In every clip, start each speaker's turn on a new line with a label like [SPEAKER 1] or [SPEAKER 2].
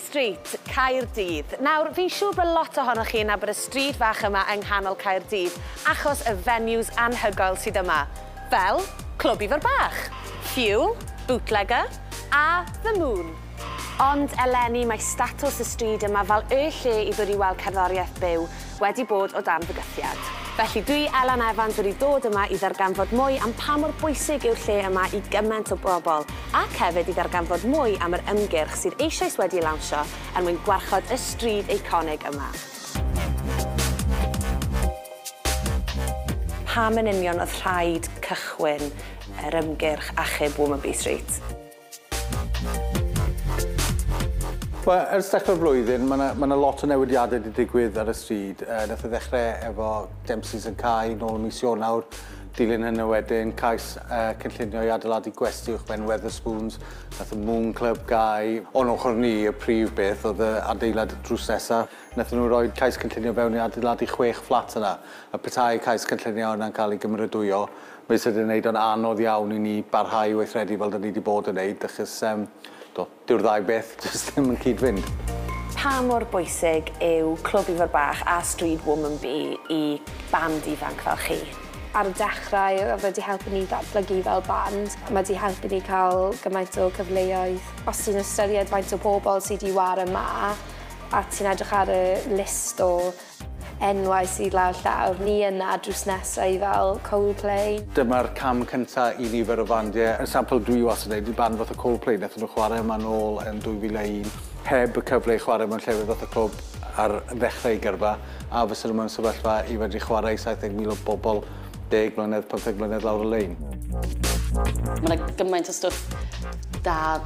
[SPEAKER 1] Stryd, Caerdydd. Nawr, fi'n siŵr bod lot ohonoch chi yn nabod y stryd fach yma yng nghanol Caerdydd achos y venues anhygoel sydd yma. Fel Clwb Ifor Bach, Fuel, Bootlegger a The Moon. Ond eleni, mae statws y stryd yma fel y lle i ddod i weld cerddoriaeth byw wedi bod o dan fygythiad. Felly dwi, Elan Evans, wedi dod yma i ddarganfod mwy am pa mor bwysig yw'r lle yma i gymaint o bobl, ac hefyd i ddarganfod mwy am yr ymgyrch sydd eisoes wedi lawnsio er mwyn gwarchod y stryd eiconig yma. Pam yn union oedd rhaid cychwyn yr ymgyrch achub Womanby Street?
[SPEAKER 2] Wel, ers dechrau'r flwyddyn, mae lot o newidiadau wedi digwydd ar y stryd. Nath o ddechrau efo Dempsey's yn cae nôl ym mis Ionawr. Dilyn hynny wedyn, cais cynllunio i adeiladu gwesti uwchben Wetherspoons. Nath y Moon Club gae. O'n ochr ni, y prif beth, oedd y adeilad drws nesaf. Nath nhw roi cais cynllunio fewn i adeiladu 6 fflat yna. A petai cais cynllunio yna'n cael ei gymrydwyo, mae sydd yn gwneud o'n anodd iawn i ni barhau i weithredu fel da ni wedi bod yn gwneud, achos dyw'r ddau beth jyst ddim yn cyd-fynd.
[SPEAKER 1] Pa mor bwysig yw Clwb Ifor Bach a Stryd Womanby i band ifanc fel chi?
[SPEAKER 3] Ar y dechrau, oedd wedi helpu ni datblygu fel band. Mae wedi helpu ni cael gymaint o cyfleoedd. Os ti'n ystyried faint o bobl sydd wedi wario yma, a ti'n edrych ar y list o enwau sydd lawr llawr, ni yna drws nesau fel Coldplay.
[SPEAKER 2] Dyma'r cam cyntaf i nifer o bandiau. Yn sampl dwi wastad yn gwneud i band fath o Coldplay, nath nhw chwarae yma nôl yn 2001. Heb y cyfle i chwarae mewn llefydd fath o clwb ar ddechrau gyrfa, a fysa nhw mewn sefyllfa i fedru chwarae 70,000 o bobl 10 mlynedd, 15 mlynedd lawr y lein.
[SPEAKER 4] Mae yna gymaint o stwff da,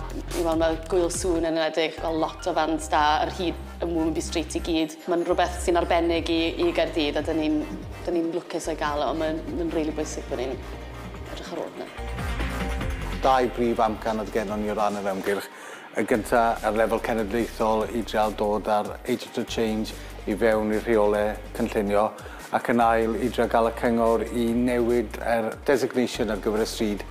[SPEAKER 4] mae Gwyl Sŵn yn edrych fel lot o fans da ar hyd y Womanby Street i gyd. Mae'n rhywbeth sy'n arbennig i Caerdydd a dyn ni'n lwcus o'i gael o, mae'n rili bwysig bod ni'n edrych ar ôl yna.
[SPEAKER 2] 2 brif amcan oedd gennon ni o ran yr ymgyrch. Y gyntaf ar lefel cenedlaethol i drial dod ar Agent of Change i fewn i'r rheolau cynllunio, ac yn ail i drial gael y cyngor i newid yr designation ar gyfer y stryd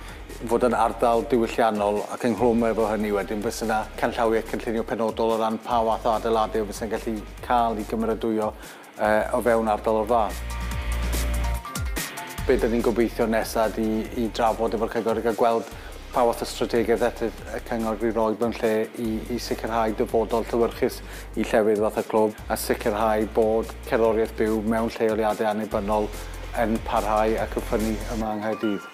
[SPEAKER 2] fod yn ardal diwylliannol, ac ynghlwm efo hynny wedyn fysa yna canllawiau cynllunio penodol o ran pa wath o adeiladau fysa'n gallu cael ei gymrydwyo o fewn ardal o'r fath. Be dyn ni'n gobeithio nesaf i drafod efo'r cyngor i gael gweld pa wath o strategaeth y cyngor i roi mewn lle i sicrhau dyfodol llywyrchus i llefydd fath y clwb, a sicrhau bod cerddoriaeth byw mewn lleoliadau annibynnol yn parhau ac yn ffynnu yma yng Nghaerdydd.